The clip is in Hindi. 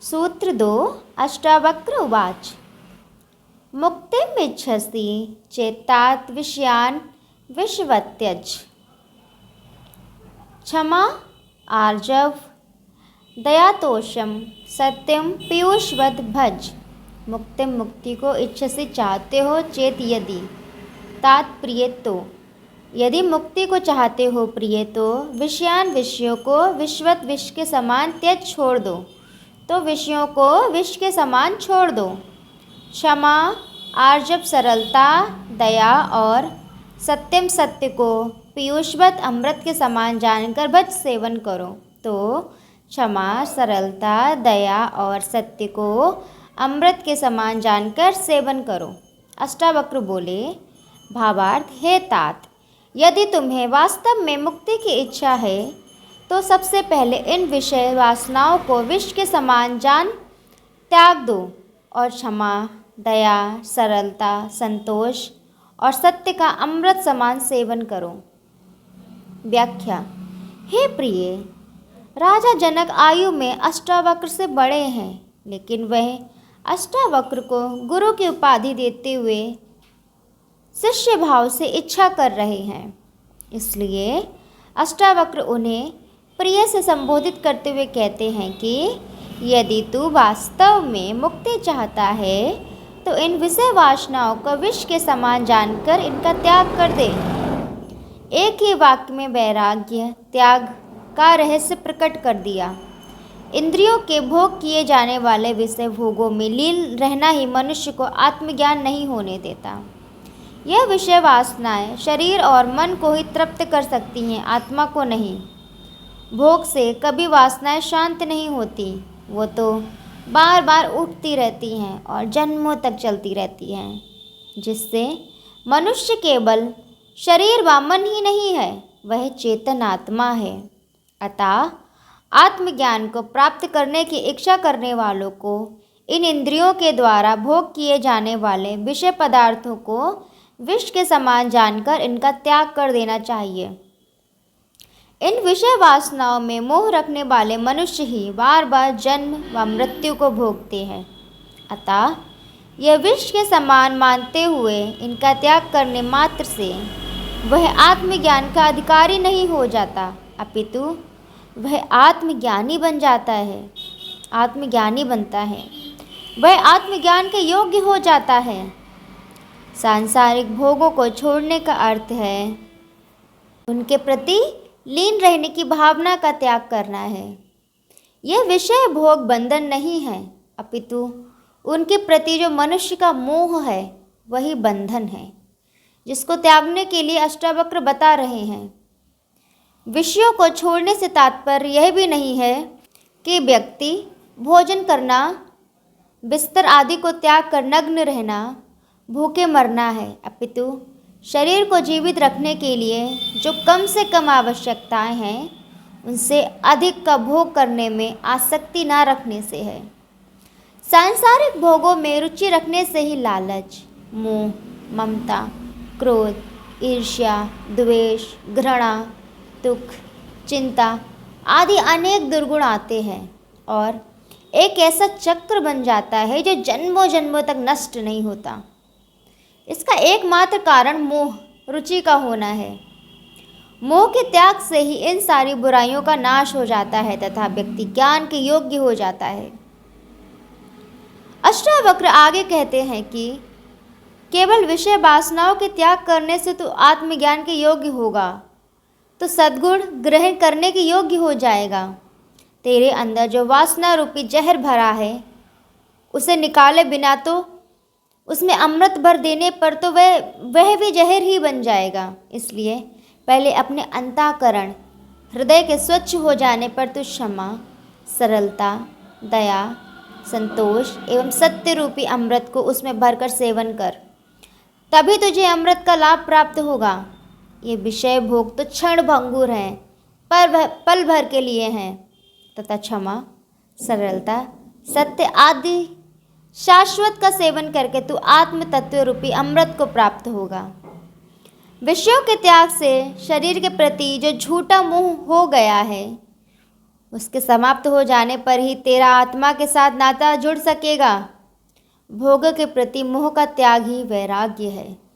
सूत्र 2 अष्टावक्र उवाच मुक्तिमिच्छसि चेत्तात् विषयान् विषवत्यज। क्षमा आर्जव दयातोषम सत्यम पीयूषवत भज। मुक्ति को इच्छसि चाहते हो चेत यदि तात प्रिय तो। यदि मुक्ति को चाहते हो प्रिय तो विषयों को विश्वत विष के समान त्यज छोड़ दो। तो विषयों को विष के समान छोड़ दो। क्षमा आर्जव सरलता दया और सत्यम सत्य को पीयूषवत अमृत के समान जानकर भज सेवन करो। तो क्षमा सरलता दया और सत्य को अमृत के समान जानकर सेवन करो। अष्टावक्र बोले, भावार्थ, हे तात, यदि तुम्हें वास्तव में मुक्ति की इच्छा है तो सबसे पहले इन विषय वासनाओं को विष के समान जान त्याग दो और क्षमा दया सरलता संतोष और सत्य का अमृत समान सेवन करो। व्याख्या। हे प्रिय, राजा जनक आयु में अष्टावक्र से बड़े हैं, लेकिन वह अष्टावक्र को गुरु की उपाधि देते हुए शिष्य भाव से इच्छा कर रहे हैं। इसलिए अष्टावक्र उन्हें प्रिय से संबोधित करते हुए कहते हैं कि यदि तू वास्तव में मुक्ति चाहता है तो इन विषय वासनाओं को विष के समान जानकर इनका त्याग कर दे। एक ही वाक्य में वैराग्य त्याग का रहस्य प्रकट कर दिया। इंद्रियों के भोग किए जाने वाले विषय भोगों में लीन रहना ही मनुष्य को आत्मज्ञान नहीं होने देता। यह विषय वासनाएं शरीर और मन को ही तृप्त कर सकती हैं, आत्मा को नहीं। भोग से कभी वासनाएं शांत नहीं होती, वो तो बार बार उठती रहती हैं और जन्मों तक चलती रहती हैं, जिससे मनुष्य केवल शरीर व मन ही नहीं है, वह चेतन आत्मा है। अतः आत्मज्ञान को प्राप्त करने की इच्छा करने वालों को इन इंद्रियों के द्वारा भोग किए जाने वाले विषय पदार्थों को विष के समान जानकर इनका त्याग कर देना चाहिए। इन विषय वासनाओं में मोह रखने वाले मनुष्य ही बार बार जन्म व मृत्यु को भोगते हैं। अतः यह विष के समान मानते हुए इनका त्याग करने मात्र से वह आत्मज्ञान का अधिकारी नहीं हो जाता, अपितु वह आत्मज्ञानी बन जाता है, आत्मज्ञानी बनता है, वह आत्मज्ञान के योग्य हो जाता है। सांसारिक भोगों को छोड़ने का अर्थ है उनके प्रति लीन रहने की भावना का त्याग करना है। यह विषय भोग बंधन नहीं है, अपितु उनके प्रति जो मनुष्य का मोह है वही बंधन है, जिसको त्यागने के लिए अष्टावक्र बता रहे हैं। विषयों को छोड़ने से तात्पर्य यह भी नहीं है कि व्यक्ति भोजन करना, बिस्तर आदि को त्याग कर नग्न रहना, भूखे मरना है, अपितु शरीर को जीवित रखने के लिए जो कम से कम आवश्यकताएं हैं उनसे अधिक का भोग करने में आसक्ति न रखने से है। सांसारिक भोगों में रुचि रखने से ही लालच, मोह, ममता, क्रोध, ईर्ष्या, द्वेष, घृणा, दुख, चिंता आदि अनेक दुर्गुण आते हैं और एक ऐसा चक्र बन जाता है जो जन्मों जन्मों तक नष्ट नहीं होता। इसका एकमात्र कारण मोह, रुचि का होना है। मोह के त्याग से ही इन सारी बुराइयों का नाश हो जाता है तथा व्यक्ति ज्ञान के योग्य हो जाता है। अष्टावक्र आगे कहते हैं कि केवल विषय वासनाओं के त्याग करने से तो आत्मज्ञान के योग्य होगा, तो सद्गुण ग्रहण करने के योग्य हो जाएगा। तेरे अंदर जो वासना रूपी जहर भरा है उसे निकाले बिना तो उसमें अमृत भर देने पर तो वह भी जहर ही बन जाएगा। इसलिए पहले अपने अंतःकरण हृदय के स्वच्छ हो जाने पर तू क्षमा सरलता दया संतोष एवं सत्य रूपी अमृत को उसमें भरकर सेवन कर, तभी तुझे अमृत का लाभ प्राप्त होगा। ये विषय भोग तो क्षण भंगुर हैं, पर पल भर के लिए हैं, तथा क्षमा सरलता सत्य आदि शाश्वत का सेवन करके तू आत्म तत्व रूपी अमृत को प्राप्त होगा। विषयों के त्याग से शरीर के प्रति जो झूठा मोह हो गया है उसके समाप्त हो जाने पर ही तेरा आत्मा के साथ नाता जुड़ सकेगा। भोग के प्रति मोह का त्याग ही वैराग्य है।